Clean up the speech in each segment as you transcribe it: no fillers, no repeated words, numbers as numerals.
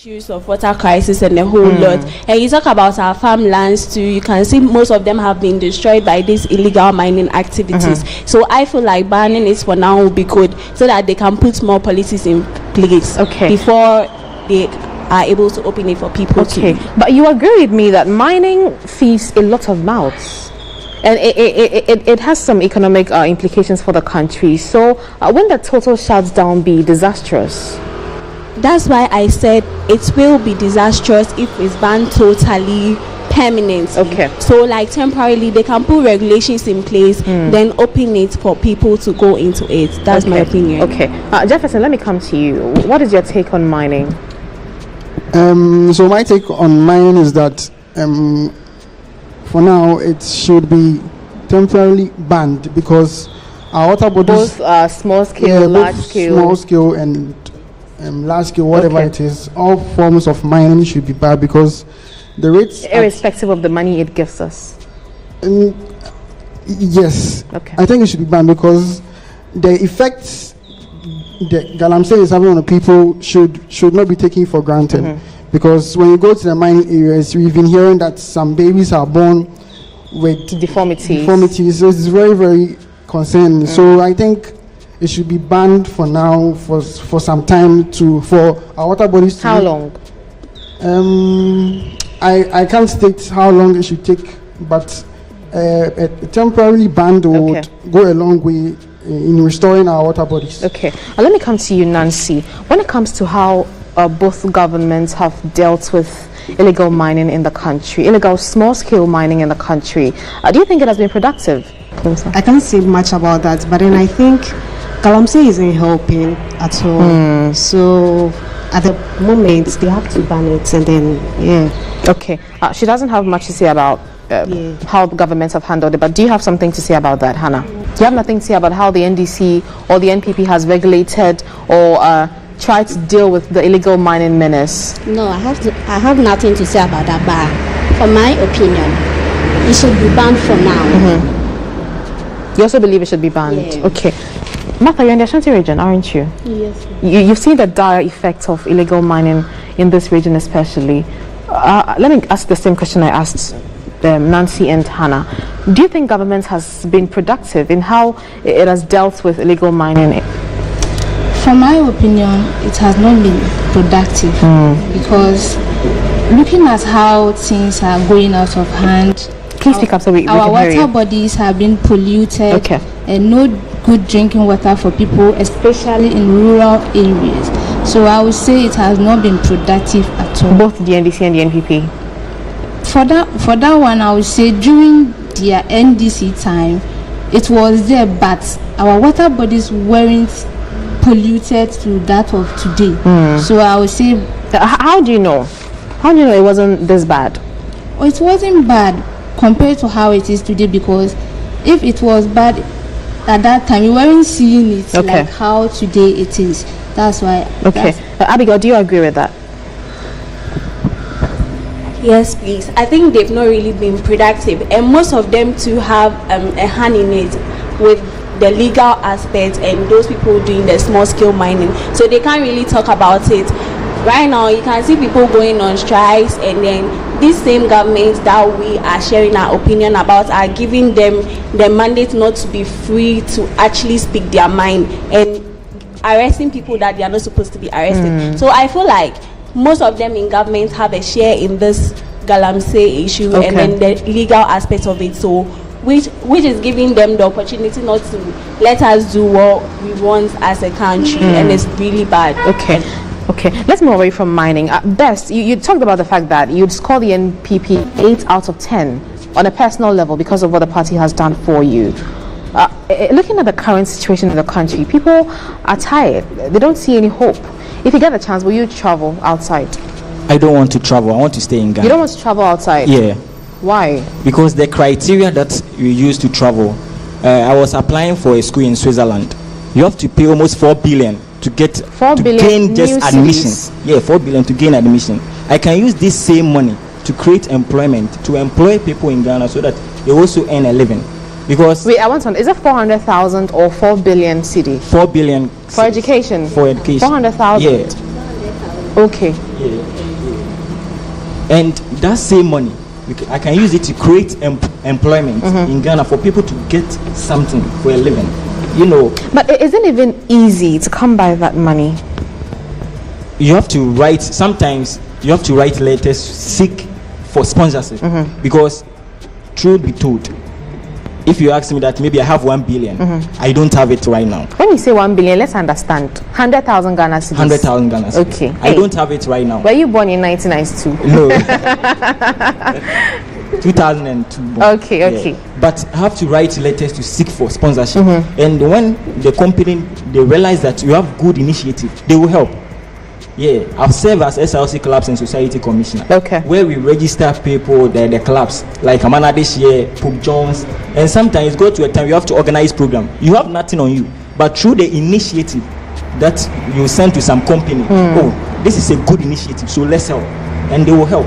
issues of water crisis and the whole lot. And you talk about our farmlands too, you can see most of them have been destroyed by these illegal mining activities. So I feel like banning it for now will be good, so that they can put more policies in place before they are able to open it for people to. But you agree with me that mining feeds a lot of mouths, and it has some economic implications for the country. So wouldn't the total shutdown be disastrous? That's why I said it will be disastrous if it's banned totally, permanently. So like temporarily they can put regulations in place, then open it for people to go into it. That's my opinion. Jefferson, let me come to you. What is your take on mining? So my take on mining is that for now it should be temporarily banned, because our water bodies, both small scale, large scale, small scale and large scale, whatever it is, all forms of mining should be banned, because the rates, irrespective of the money it gives us. Yes, I think it should be banned, because the effects that Galamsey is having on the people should not be taken for granted. Because when you go to the mining areas, we've been hearing that some babies are born with deformities. So it's very, very concerning. So I think it should be banned for now, for some time, for our water bodies to... How long? I can't state how long it should take, but a temporarily banned would go a long way in restoring our water bodies. Let me come to you, Nancy. When it comes to how both governments have dealt with illegal mining in the country, illegal small-scale mining in the country, do you think it has been productive? I can't say much about that, but then I think Galamsey isn't helping at all. So at the moment they have to ban it, and then she doesn't have much to say about how the governments have handled it, but do you have something to say about that, Hannah? Do you have nothing to say about how the NDC or the NPP has regulated or tried to deal with the illegal mining menace? No, I have nothing to say about that, but for my opinion, it should be banned for now. You also believe it should be banned? Martha, you're in the Ashanti region, aren't you? Yes. You've seen the dire effects of illegal mining in this region especially. Let me ask the same question I asked Nancy and Hannah. Do you think government has been productive in how it has dealt with illegal mining? From my opinion, it has not been productive because looking at how things are going out of hand, please speak up so we our can hear water you. bodies have been polluted and no good drinking water for people, especially in rural areas. So I would say it has not been productive at all. Both the NDC and the NPP? For that one, I would say during their NDC time, it was there, but our water bodies weren't polluted to that of today. So I would say... How do you know? How do you know it wasn't this bad? It wasn't bad compared to how it is today, because if it was bad at that time, we weren't seeing it like how today it is. That's why... Abigail, do you agree with that? Yes, please. I think they've not really been productive, and most of them too have a hand in it with the legal aspect and those people doing the small scale mining, so they can't really talk about it. Right now you can see people going on strikes, and then these same governments that we are sharing our opinion about are giving them the mandate not to be free to actually speak their mind and arresting people that they are not supposed to be arrested. So I feel like most of them in government have a share in this Galamsey issue and then the legal aspect of it, so which is giving them the opportunity not to let us do what we want as a country, and it's really bad. Let's move away from mining. Best, you talked about the fact that you'd score the NPP 8 out of 10 on a personal level because of what the party has done for you. Looking at the current situation in the country, people are tired. They don't see any hope. If you get a chance, will you travel outside? I don't want to travel. I want to stay in Ghana. You don't want to travel outside? Yeah. Why? Because the criteria that we use to travel, I was applying for a school in Switzerland. You have to pay almost 4 billion to get to gain just admission. Yeah, 4 billion to gain admission. I can use this same money to create employment, to employ people in Ghana so that they also earn a living. Because wait, I want to know, is it 400,000 or 4 billion cedi? 4 billion for education. For education. 400,000. Yeah. Okay. Yeah. And that same money, I can use it to create employment in Ghana for people to get something for a living. You know. But isn't it even easy to come by that money? You have to write. Sometimes you have to write letters, seek for sponsorship, because truth be told, if you ask me that maybe I have 1 billion, I don't have it right now. When you say 1 billion, let's understand. 100,000 Ghana cedis. 100,000 Ghana cedis. Okay. I don't have it right now. Were you born in 1992? No. 2002. Okay. But I have to write letters to seek for sponsorship. And when the company, they realize that you have good initiative, they will help. Yeah, I've served as SLC Clubs and Society Commissioner. Okay. Where we register people, the clubs, like Amana this year, Pope Jones, and sometimes go to a time you have to organize program. You have nothing on you, but through the initiative that you send to some company, oh, this is a good initiative, so let's help, and they will help.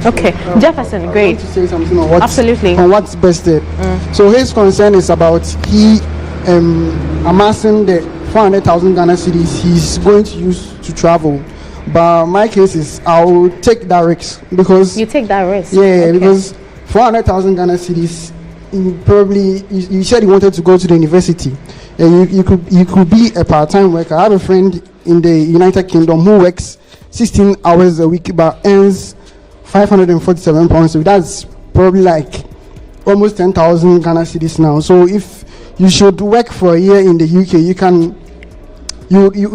Okay, Jefferson, great. I want to say something on what's, absolutely, on what's best there. So his concern is about he amassing the 400,000 Ghana cedis he's going to use to travel. But my case is I'll take that risk because you take that risk. Yeah, okay. Because 400,000 Ghana cedis, probably you said you wanted to go to the university. You could be a part-time worker. I have a friend in the United Kingdom who works 16 hours a week but earns 547 pounds. So that's probably like almost 10,000 Ghana cedis now. So if you should work for a year in the UK,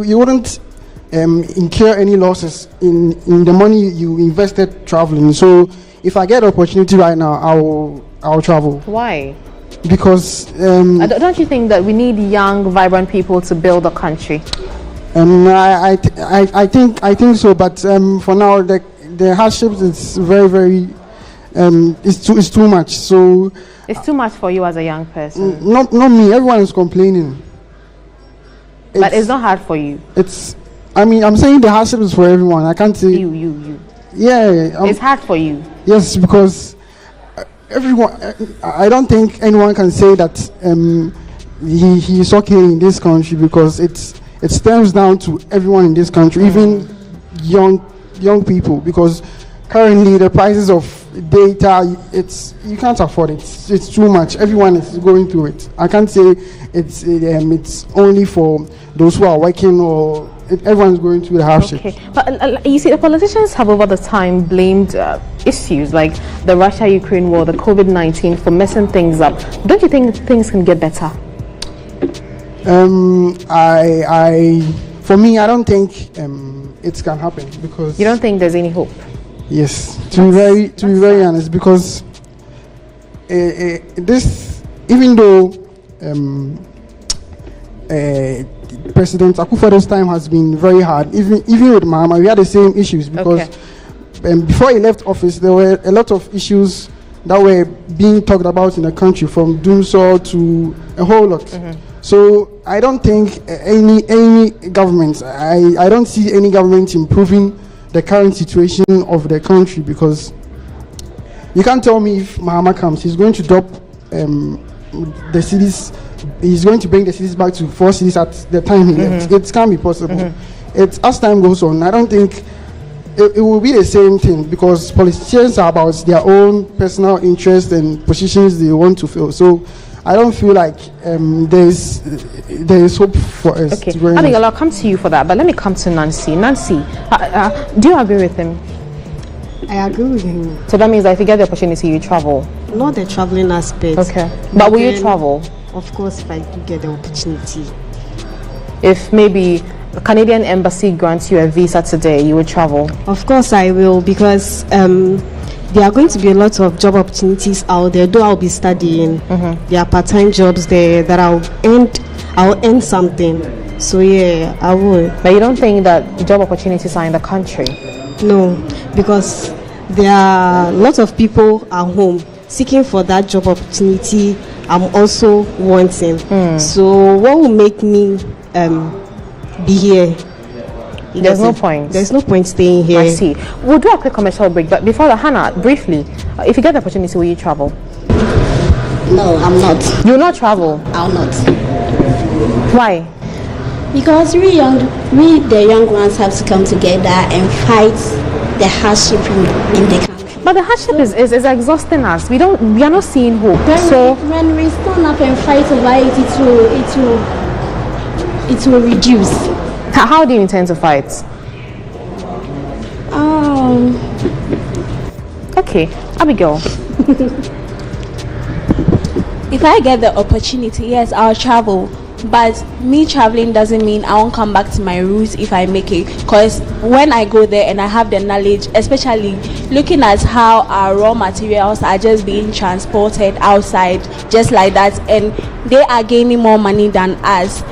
you wouldn't incur any losses in the money you invested traveling. So if I get an opportunity right now, I'll travel. Why? Because don't you think that we need young, vibrant people to build a country? I think so. But for now, the hardships is very it's too much. So it's too much for you as a young person. Not me. Everyone is complaining. But it's not hard for you. I'm saying the hardship is for everyone. I can't say you. Yeah. It's hard for you. Yes, because everyone. I don't think anyone can say that he is okay in this country because it stems down to everyone in this country, even young people. Because currently the prices of data, you can't afford it. It's too much. Everyone is going through it. I can't say it's only for those who are working or everyone's going through the hardship. Okay, but you see, the politicians have over the time blamed issues like the Russia-Ukraine war, the COVID-19 for messing things up. Don't you think things can get better? For me, I don't think it can happen because you don't think there's any hope. Yes, to be very honest, because this, even though President Akufo-Addo's time has been very hard, even with Mahama, we had the same issues because before he left office, there were a lot of issues that were being talked about in the country, from doomsday to a whole lot. So I don't think any government, I don't see any government improving the current situation of the country, because you can't tell me if Mahama comes, he's going to drop the cities, he's going to bring the cities back to 4 cities at the time he left. It can't be possible. It's as time goes on, I don't think it will be the same thing, because politicians are about their own personal interests and positions they want to fill. So I don't feel like there is hope for us. Okay, Abigail, I'll come to you for that, but let me come to Nancy. Nancy, do you agree with him? I agree with him. So that means that if you get the opportunity, you travel? Not the traveling aspect. Okay, but will you travel? Of course, if I do get the opportunity. If maybe the Canadian Embassy grants you a visa today, you would travel? Of course I will, because there are going to be a lot of job opportunities out there, though I'll be studying. There are part-time jobs there that I'll earn something. So yeah, I will. But you don't think that job opportunities are in the country? No, because there are lots of people at home seeking for that job opportunity I'm also wanting. So what will make me be here? There's no point. There's no point staying here. I see. We'll do a quick commercial break, but before that, Hannah, briefly, if you get the opportunity, will you travel? No, I'm not. You will not travel? I'll not. Why? Because we the young ones have to come together and fight the hardship in the country. But the hardship is exhausting us. We are not seeing hope. When we stand up and fight over it will reduce. How do you intend to fight? Okay, Abigail. If I get the opportunity, yes, I'll travel. But me traveling doesn't mean I won't come back to my roots if I make it. Because when I go there and I have the knowledge, especially looking at how our raw materials are just being transported outside, just like that, and they are gaining more money than us.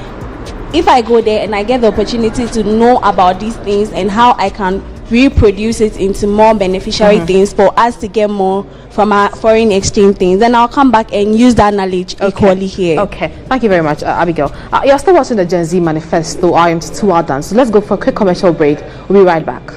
If I go there and I get the opportunity to know about these things and how I can reproduce it into more beneficiary things for us to get more from our foreign exchange things, then I'll come back and use that knowledge equally here. Okay, thank you very much, Abigail. You're still watching the Gen Z Manifesto. I am too well done. So let's go for a quick commercial break. We'll be right back.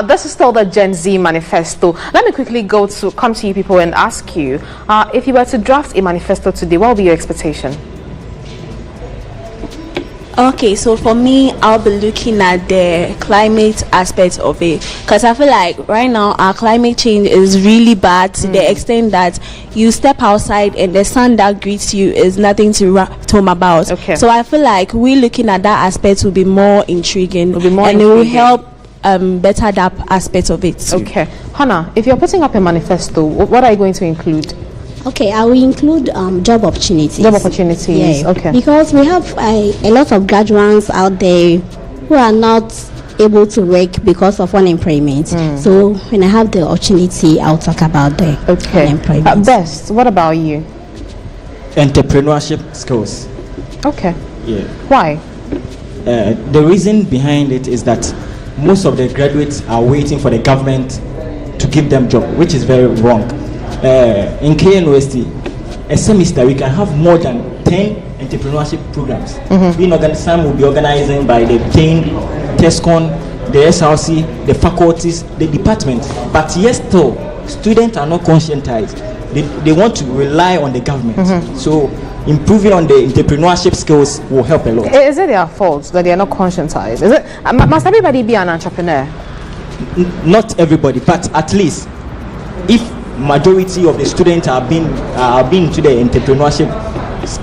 This is still the Gen Z Manifesto. Let me quickly come to you people and ask you, if you were to draft a manifesto today, what would be your expectation? Okay, so for me, I'll be looking at the climate aspect of it, because I feel like right now our climate change is really bad to the extent that you step outside and the sun that greets you is nothing to write home about. Okay. So I feel like we looking at that aspect will be more intriguing, it will help better that aspect of it too. Okay, Hannah, if you're putting up a manifesto, what are you going to include? Okay, I will include job opportunities. Job opportunities, yeah. Okay. Because we have a lot of graduates out there who are not able to work because of unemployment. So when I have the opportunity, I'll talk about the unemployment. Best, what about you? Entrepreneurship skills. Okay. Yeah. Why? The reason behind it is that most of the graduates are waiting for the government to give them job, which is very wrong. In KNUST, a semester we can have more than 10 entrepreneurship programs. Some will be organizing by the TAIN, TESCON, the SRC, the faculties, the department. But yes, still, students are not conscientized. They want to rely on the government. So improving on the entrepreneurship skills will help a lot. Is it their fault that they are not conscientized? Must everybody be an entrepreneur? Not everybody, but at least if majority of the students are being to the entrepreneurship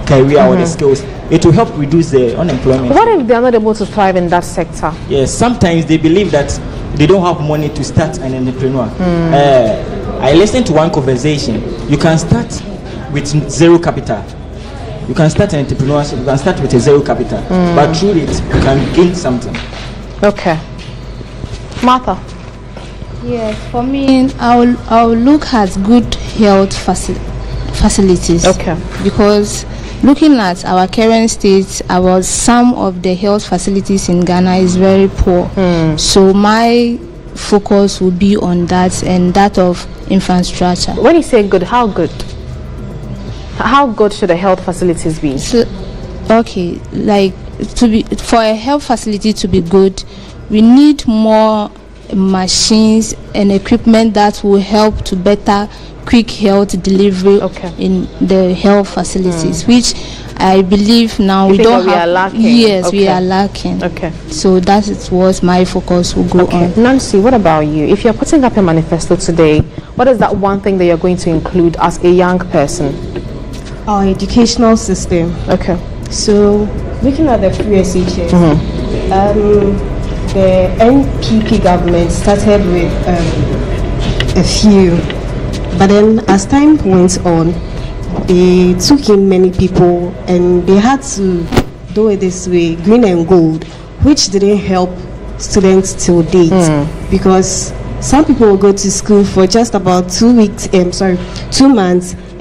career or the skills, it will help reduce the unemployment. What if they are not able to thrive in that sector? Yes, sometimes they believe that they don't have money to start an entrepreneur. I listened to one conversation. You can start with zero capital. You can start an entrepreneurship. You can start with a zero capital, but through it you can gain something. Okay, Martha. Yes, for me, I will look at good health facilities. Okay. Because looking at our current state, some of the health facilities in Ghana is very poor. So my focus will be on that and that of infrastructure. When you say good, how good? How good should the health facilities be? So, okay, for a health facility to be good, we need more machines and equipment that will help to better quick health delivery in the health facilities, which I believe now we don't have. We are lacking. Yes, we are lacking. Okay. So that is what my focus will go on. Nancy, what about you? If you're putting up a manifesto today, what is that one thing that you're going to include as a young person? Our educational system. Okay. So looking at the free SHS, the NPP government started with a few, but then as time went on, they took in many people and they had to do it this way, green and gold, which didn't help students till date, because some people will go to school for just about 2 months,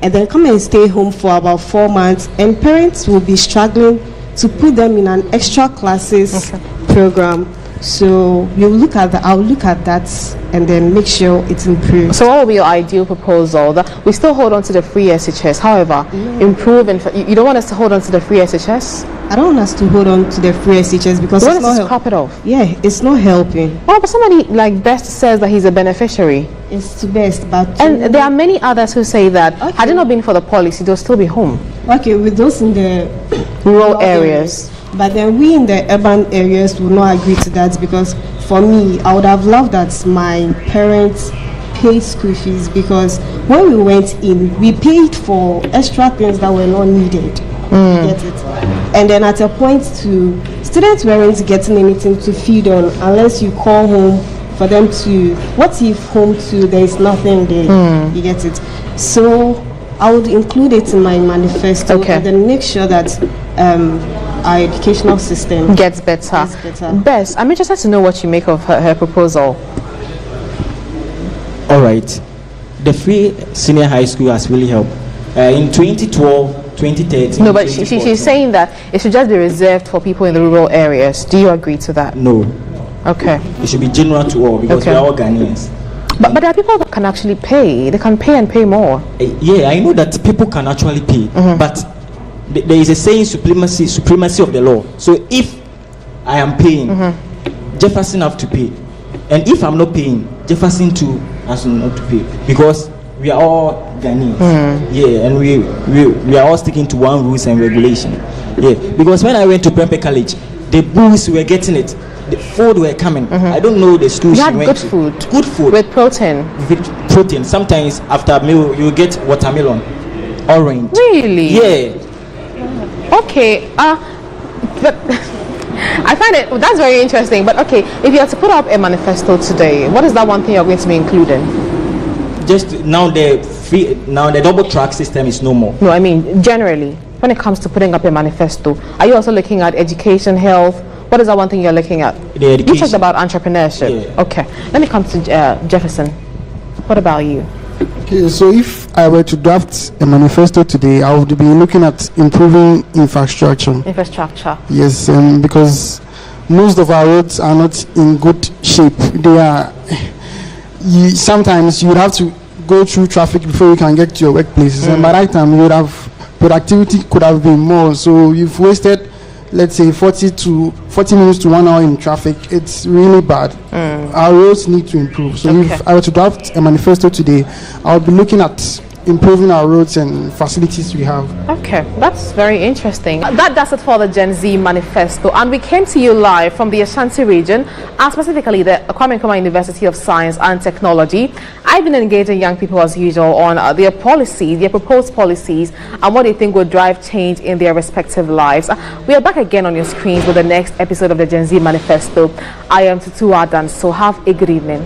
and then come and stay home for about 4 months, and parents will be struggling to put them in an extra classes program. So I'll look at that and then make sure it's improved. So what will be your ideal proposal? That we still hold on to the free SHS, however, improve, and you don't want us to hold on to the free SHS? I don't want us to hold on to the free SHS because What it's does not this crop it off? Yeah, it's not helping. Oh, but somebody like Best says that he's a beneficiary. It's to Best, but And there are many others who say that had it not been for the policy, they'll still be home. Okay, with those in the Rural areas. But then we in the urban areas will not agree to that because for me, I would have loved that my parents paid school fees because when we went in, we paid for extra things that were not needed. Get it? And then at a point students weren't getting anything to feed on unless you call home for them to, what if home too, there is nothing there? You get it? So I would include it in my manifesto and then make sure that our educational system gets better. Best, I'm interested to know what you make of her proposal. All right, the free senior high school has really helped. In 2012, 2013. No, but she's saying that it should just be reserved for people in the rural areas. Do you agree to that? No. Okay. It should be general to all because we are all Ghanaians. But there are people that can actually pay. They can pay and pay more. Yeah, I know that people can actually pay, but there is a saying supremacy of the law. So if I am paying, Jefferson have to pay, and if I'm not paying, Jefferson too has not to pay because we are all Ghanaians. Yeah, and we are all sticking to one rules and regulation. Yeah, because when I went to Prempeh College, the booths were getting it. The food were coming. I don't know the schools. You had good food. Good food with protein. With protein. Sometimes after meal you get watermelon, orange. Really? Yeah. Okay. But I find it that's very interesting. But okay, if you had to put up a manifesto today, what is that one thing you're going to be including? Just now the double track system is no more. No, I mean generally when it comes to putting up a manifesto, are you also looking at education, health? What is that one thing you're looking at? The education. You talked about entrepreneurship. Yeah. Okay. Let me come to Jefferson. What about you? Okay, so if I were to draft a manifesto today, I would be looking at improving infrastructure. Infrastructure. Yes, because most of our roads are not in good shape. They are. Sometimes you would have to go through traffic before you can get to your workplaces, and by that time you would have productivity could have been more. So you've wasted, let's say 40 minutes to 1 hour in traffic. It's really bad. Our roads need to improve. So if I were to draft a manifesto today, I would be looking at improving our roads and facilities we have. Okay, that's very interesting. That does it for the Gen Z manifesto, and we came to you live from the Ashanti region, and specifically the Kwame Nkrumah University of Science and Technology. I've been engaging young people as usual on their policies, their proposed policies, and what they think will drive change in their respective lives. We are back again on your screens with the next episode of the Gen Z manifesto. I am Tutu Adan, so have a good evening.